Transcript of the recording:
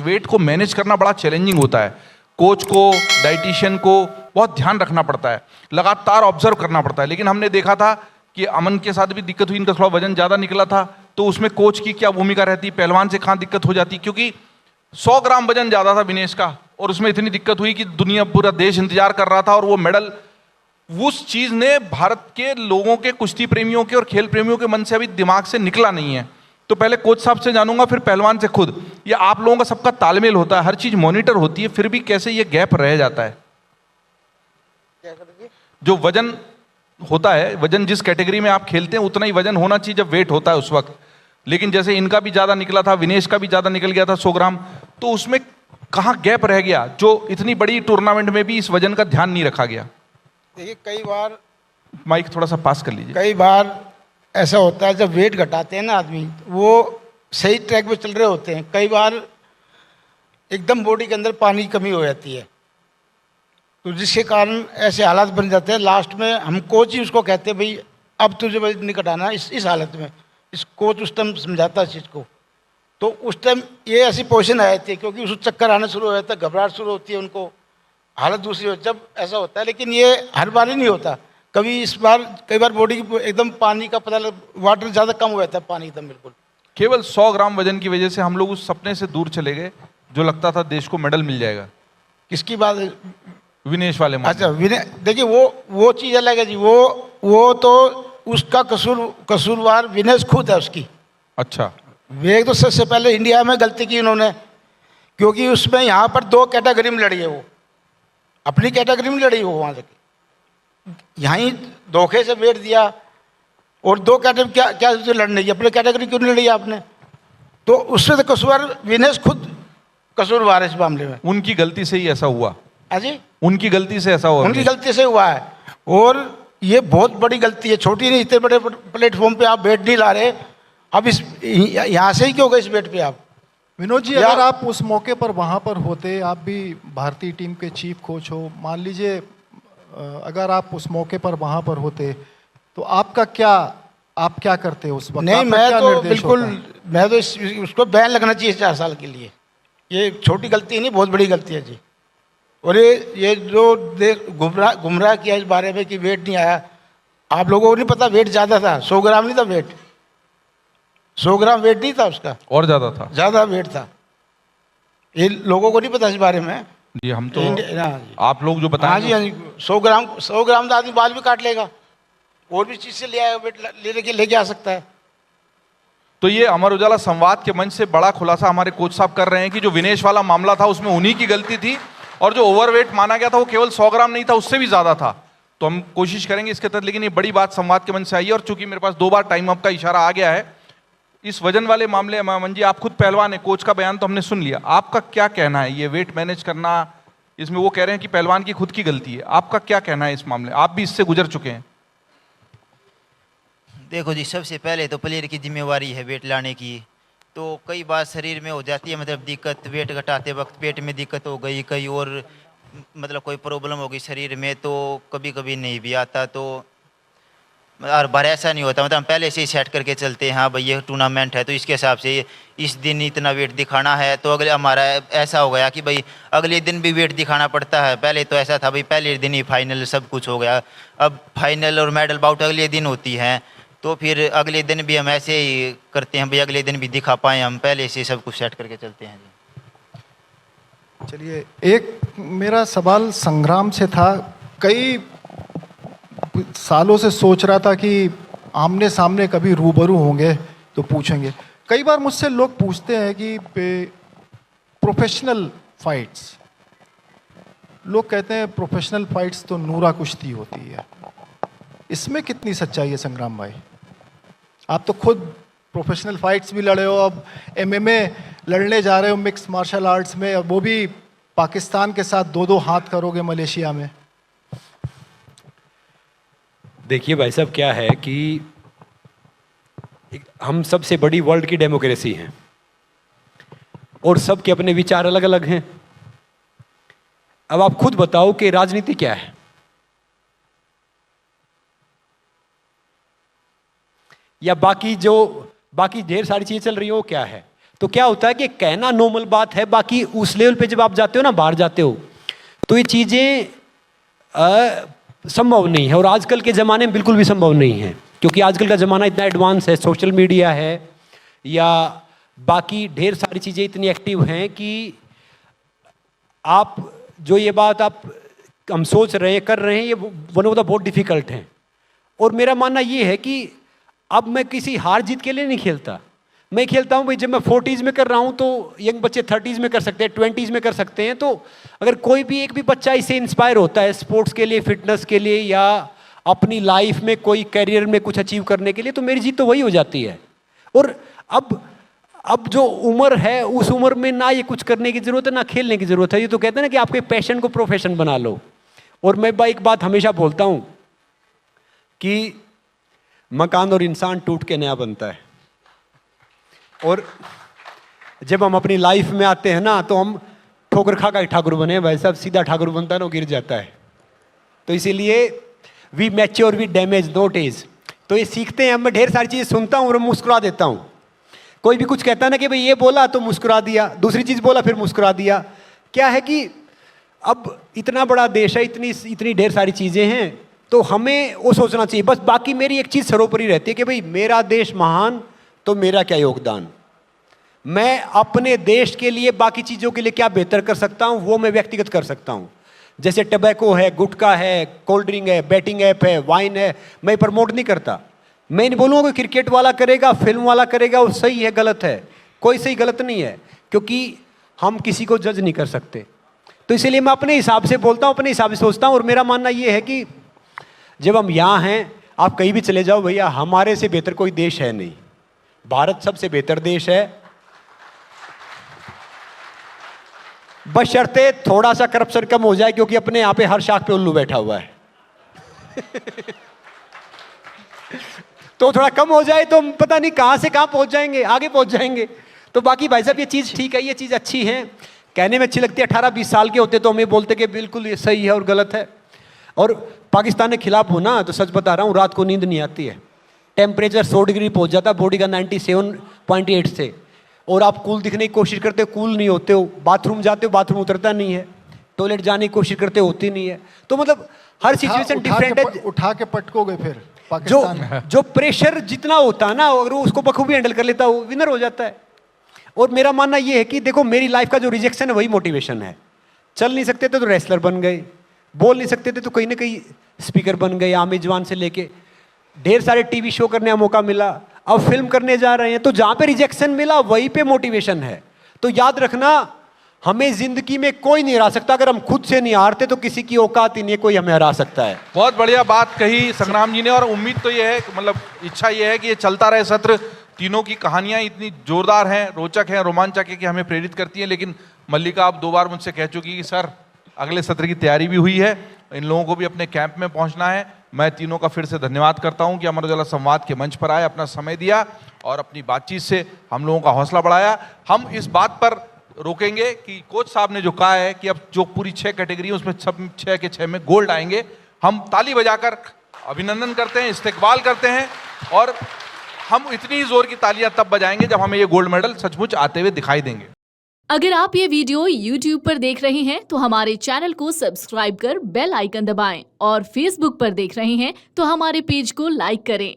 Wait को manage करना बड़ा चैलेंजिंग होता है। कोच को, डाइटिशियन को बहुत ध्यान रखना पड़ता है, लगातार ऑब्जर्व करना पड़ता है। लेकिन हमने देखा था कि अमन के साथ भी दिक्कत हुई, इनका थोड़ा वजन ज़्यादा निकला था, तो उसमें कोच की क्या भूमिका रहती, पहलवान से कहाँ दिक्कत हो जाती, क्योंकि 100 ग्राम वजन ज़्यादा था विनेश का और उसमें इतनी दिक्कत हुई कि दुनिया, पूरा देश इंतजार कर रहा था और वो मेडल, उस चीज़ ने भारत के लोगों के, कुश्ती प्रेमियों के और खेल प्रेमियों के मन से अभी दिमाग से निकला नहीं है। तो पहले कोच साहब से जानूंगा, फिर पहलवान से खुद। ये आप लोगों का सबका तालमेल होता है, हर चीज़ मॉनिटर होती है, फिर भी कैसे ये गैप रह जाता है? जो वजन होता है, वजन जिस कैटेगरी में आप खेलते हैं उतना ही वजन होना चाहिए जब वेट होता है उस वक्त, लेकिन जैसे इनका भी ज़्यादा निकला था, विनेश का भी ज़्यादा निकल गया था 100 ग्राम, तो उसमें कहाँ गैप रह गया जो इतनी बड़ी टूर्नामेंट में भी इस वजन का ध्यान नहीं रखा गया? देखिए, कई बार माइक थोड़ा सा पास कर लीजिए। कई बार ऐसा होता है जब वेट घटाते हैं ना आदमी, वो सही ट्रैक पे चल रहे होते हैं, कई बार एकदम बॉडी के अंदर पानी की कमी हो जाती है, तो जिसके कारण ऐसे हालात बन जाते हैं। लास्ट में हम कोच ही उसको कहते हैं, भाई अब तुझे वजन नहीं घटाना इस हालत में। इस कोच उस टाइम समझाता है इस चीज़ को। तो उस टाइम ये ऐसी पोजीशन आ जाती है, क्योंकि उस चक्कर आना शुरू हो जाता है, घबराहट शुरू होती है, उनको हालत दूसरी होती है जब ऐसा होता है। लेकिन ये हर बार ही नहीं होता, कभी इस बार कई बार बॉडी की एकदम पानी का पता वाटर ज़्यादा कम हो जाता है, पानी एकदम बिल्कुल। केवल 100 ग्राम वजन की वजह से हम लोग उस सपने से दूर चले गए जो लगता था देश को मेडल मिल जाएगा। किसकी बात? विनेश वाले मामले। अच्छा, विनय, देखिए वो चीज़ अलग है जी। वो तो उसका कसूरवार विनेश खुद है उसकी। अच्छा, वे तो सबसे पहले इंडिया में गलती की उन्होंने, क्योंकि उसमें यहाँ पर 2 कैटेगरी में लड़ी है, वो अपनी कैटेगरी में लड़ी, वो वहाँ तक यहाँ ही धोखे से वेट दिया। और 2 कैटेगरी क्या क्या लड़ने की, अपनी कैटेगरी क्यों नहीं लड़ी आपने? तो उससे तो कसूरवार विनेश खुद कसूरवार है इस मामले में। उनकी गलती से ही ऐसा हुआ। अजी, उनकी गलती से ऐसा हुआ। उनकी गलती से हुआ है, और ये बहुत बड़ी गलती है। छोटी नहीं, इतने बड़े प्लेटफॉर्म पे आप वेट नहीं ला रहे। अब इस यहाँ से ही क्यों गए इस वेट पे आप? विनोद जी, अगर आप उस मौके पर वहाँ पर होते, आप भी भारतीय टीम के चीफ कोच हो, मान लीजिए अगर आप उस मौके पर वहाँ पर होते तो आप क्या करते उस वक्त? नहीं, मैं तो बिल्कुल, मैं तो उसको बैन लगना चाहिए 4 साल के लिए। ये छोटी गलती नहीं, बहुत बड़ी गलती है जी। और ये जो गुमराह किया इस बारे में कि वेट नहीं आया, आप लोगों को नहीं पता वेट ज़्यादा था, 100 ग्राम नहीं था वेट, 100 ग्राम वेट नहीं था उसका, और ज़्यादा था, ज़्यादा वेट था। ये लोगों को नहीं पता इस बारे में जी। हम तो हाँ, आप लोग जो बताएं। हाँ जी, हाँ जी। 100 ग्राम तो आदमी बाल भी काट लेगा, और भी चीज़ से ले आएगा, वेट लेके आ सकता है। तो ये अमर उजाला संवाद के मंच से बड़ा खुलासा हमारे कोच साहब कर रहे हैं कि जो विनेश वाला मामला था उसमें उन्हीं की गलती थी, और जो ओवरवेट माना गया था वो केवल 100 ग्राम नहीं था, उससे भी ज़्यादा था। तो हम कोशिश करेंगे इसके तहत, लेकिन ये बड़ी बात संवाद के मंच से आई है। और चूंकि मेरे पास 2 बार टाइम अप का इशारा आ गया है, इस वजन वाले मामले में अमन जी, आप खुद पहलवान है, कोच का बयान तो हमने सुन लिया, आपका क्या कहना है? ये वेट मैनेज करना, इसमें वो कह रहे हैं कि पहलवान की खुद की गलती है, आपका क्या कहना है इस मामले? आप भी इससे गुजर चुके हैं। देखो जी, सबसे पहले तो प्लेयर की जिम्मेवारी है वेट लाने की। तो कई बार शरीर में हो जाती है मतलब दिक्कत, वेट घटाते वक्त पेट में दिक्कत हो गई, कहीं और मतलब कोई प्रॉब्लम हो गई शरीर में, तो कभी कभी नहीं भी आता। तो हर बार ऐसा नहीं होता, मतलब हम पहले से ही सेट करके चलते हैं, हाँ भाई ये टूर्नामेंट है तो इसके हिसाब से इस दिन इतना वेट दिखाना है। तो अगले हमारा ऐसा हो गया कि भाई अगले दिन भी वेट दिखाना पड़ता है। पहले तो ऐसा था भाई पहले दिन ही फाइनल सब कुछ हो गया, अब फाइनल और मेडल बाउट अगले दिन होती हैं, तो फिर अगले दिन भी हम ऐसे ही करते हैं भाई अगले दिन भी दिखा पाएँ, हम पहले से सब कुछ सेट करके चलते हैं जी। चलिए, एक मेरा सवाल संग्राम से था। कई सालों से सोच रहा था कि आमने सामने कभी रूबरू होंगे तो पूछेंगे। कई बार मुझसे लोग पूछते हैं कि प्रोफेशनल फाइट्स, लोग कहते हैं प्रोफेशनल फाइट्स तो नूरा कुश्ती होती है, इसमें कितनी सच्चाई है संग्राम भाई? आप तो खुद प्रोफेशनल फाइट्स भी लड़े हो, अब MMA लड़ने जा रहे हो मिक्स मार्शल आर्ट्स में, वो भी पाकिस्तान के साथ 2-2 हाथ करोगे मलेशिया में। देखिए भाई साहब, क्या है कि हम सबसे बड़ी वर्ल्ड की डेमोक्रेसी हैं और सबके अपने विचार अलग अलग हैं। अब आप खुद बताओ कि राजनीति क्या है? या बाकी ढेर सारी चीजें चल रही हो क्या है? तो क्या होता है कि कहना नॉर्मल बात है, बाकी उस लेवल पे जब आप जाते हो ना, बाहर जाते हो, तो ये चीज़ें संभव नहीं है। और आजकल के ज़माने में बिल्कुल भी संभव नहीं है, क्योंकि आजकल का ज़माना इतना एडवांस है, सोशल मीडिया है या बाकी ढेर सारी चीज़ें इतनी एक्टिव हैं कि आप जो ये बात हम सोच रहे हैं, कर रहे हैं, ये वन ऑफ द बहुत डिफ़िकल्ट हैं। और मेरा मानना ये है कि अब मैं किसी हार जीत के लिए नहीं खेलता। मैं खेलता हूँ भाई, जब मैं 40s में कर रहा हूँ तो यंग बच्चे 30s में कर सकते हैं, 20s में कर सकते हैं। तो अगर कोई भी एक भी बच्चा इससे इंस्पायर होता है स्पोर्ट्स के लिए, फिटनेस के लिए, या अपनी लाइफ में कोई करियर में कुछ अचीव करने के लिए, तो मेरी जीत तो वही हो जाती है। और अब जो उम्र है, उस उम्र में ना ये कुछ करने की ज़रूरत है, ना खेलने की ज़रूरत है। ये तो कहते हैं ना कि आपके पैशन को प्रोफेशन बना लो। और मैं एक बात हमेशा बोलता हूँ कि मकान और इंसान टूट के नया बनता है। और जब हम अपनी लाइफ में आते हैं ना, तो हम ठोकर खा का ठाकुर बने भाई साहब, सीधा ठाकुर बनता है ना, गिर जाता है। तो इसीलिए we mature we damage not age. तो ये सीखते हैं। मैं ढेर सारी चीज़ें सुनता हूँ और मुस्कुरा देता हूँ। कोई भी कुछ कहता है ना कि भाई ये बोला तो मुस्कुरा दिया, दूसरी चीज़ बोला फिर मुस्कुरा दिया। क्या है कि अब इतना बड़ा देश है, इतनी ढेर सारी चीज़ें हैं, तो हमें वो सोचना चाहिए। बस बाकी मेरी एक चीज़ सर्वोपरि रहती है कि भाई मेरा देश महान, तो मेरा क्या योगदान, मैं अपने देश के लिए बाकी चीज़ों के लिए क्या बेहतर कर सकता हूँ, वो मैं व्यक्तिगत कर सकता हूँ। जैसे टबैको है, गुटखा है, कोल्ड ड्रिंक है, बैटिंग ऐप है, वाइन है, मैं प्रमोट नहीं करता। मैं नहीं बोलूँगा कि क्रिकेट वाला करेगा, फिल्म वाला करेगा, वो सही है गलत है, कोई सही गलत नहीं है, क्योंकि हम किसी को जज नहीं कर सकते। तो इसीलिए मैं अपने हिसाब से बोलता हूँ, अपने हिसाब से सोचता हूँ। और मेरा मानना ये है कि जब हम यहाँ हैं, आप कहीं भी चले जाओ भैया, हमारे से बेहतर कोई देश है नहीं। भारत सबसे बेहतर देश है, बशर्ते थोड़ा सा करप्शन कम हो जाए, क्योंकि अपने यहाँ पे हर शाख पे उल्लू बैठा हुआ है। तो थोड़ा कम हो जाए तो हम पता नहीं कहाँ से कहाँ पहुँच जाएंगे, आगे पहुँच जाएंगे। तो बाकी भाई साहब ये चीज़ ठीक है, ये चीज़ अच्छी है, कहने में अच्छी लगती है। 18-20 साल के होते तो हमें बोलते कि बिल्कुल ये सही है और गलत है। और पाकिस्तान के खिलाफ हो ना, तो सच बता रहा हूँ, रात को नींद नहीं आती है। टेम्परेचर 100 डिग्री पहुँच जाता है बॉडी का 97.8 से, और आप कूल दिखने की कोशिश करते हो, कूल नहीं होते हो। बाथरूम जाते हो, बाथरूम उतरता नहीं है। टॉयलेट जाने की कोशिश करते हो, होती नहीं है। तो मतलब हर सिचुएशन डिफरेंट है। उठा के पटकोगे फिर पाकिस्तान। जो प्रेशर जितना होता है ना, अगर वो उसको बखूबी हैंडल कर लेता है, वो विनर हो जाता है। और मेरा मानना ये है कि देखो, मेरी लाइफ का जो रिजेक्शन है वही मोटिवेशन है। चल नहीं सकते थे तो रेसलर बन गए, बोल नहीं सकते थे तो कहीं ना कहीं स्पीकर बन गए, आमिर जवान से लेके ढेर सारे टीवी शो करने का मौका मिला, अब फिल्म करने जा रहे हैं। तो जहाँ पे रिजेक्शन मिला वहीं पे मोटिवेशन है। तो याद रखना, हमें जिंदगी में कोई नहीं हरा सकता। अगर हम खुद से नहीं हारते तो किसी की औकात ही नहीं है कोई हमें हरा सकता है। बहुत बढ़िया बात कही संग्राम जी ने। और उम्मीद तो ये है, मतलब इच्छा ये है कि ये चलता रहे सत्र। तीनों की कहानियां इतनी जोरदार हैं, रोचक हैं, रोमांचक है कि हमें प्रेरित करती हैं। लेकिन मल्लिका आप 2 बार मुझसे कह चुकी कि सर अगले सत्र की तैयारी भी हुई है, इन लोगों को भी अपने कैंप में पहुंचना है। मैं तीनों का फिर से धन्यवाद करता हूं कि अमर उजाला संवाद के मंच पर आए, अपना समय दिया और अपनी बातचीत से हम लोगों का हौसला बढ़ाया। हम इस बात पर रोकेंगे कि कोच साहब ने जो कहा है कि अब जो पूरी 6 कैटेगरी है उसमें सब 6 के 6 में गोल्ड आएंगे। हम ताली बजाकर अभिनंदन करते हैं, इस्तेकबाल करते हैं, और हम इतनी जोर की तालियां तब बजाएंगे जब हमें ये गोल्ड मेडल सचमुच आते हुए दिखाई देंगे। अगर आप ये वीडियो YouTube पर देख रहे हैं तो हमारे चैनल को सब्सक्राइब कर बेल आइकन दबाएं, और Facebook पर देख रहे हैं तो हमारे पेज को लाइक करें।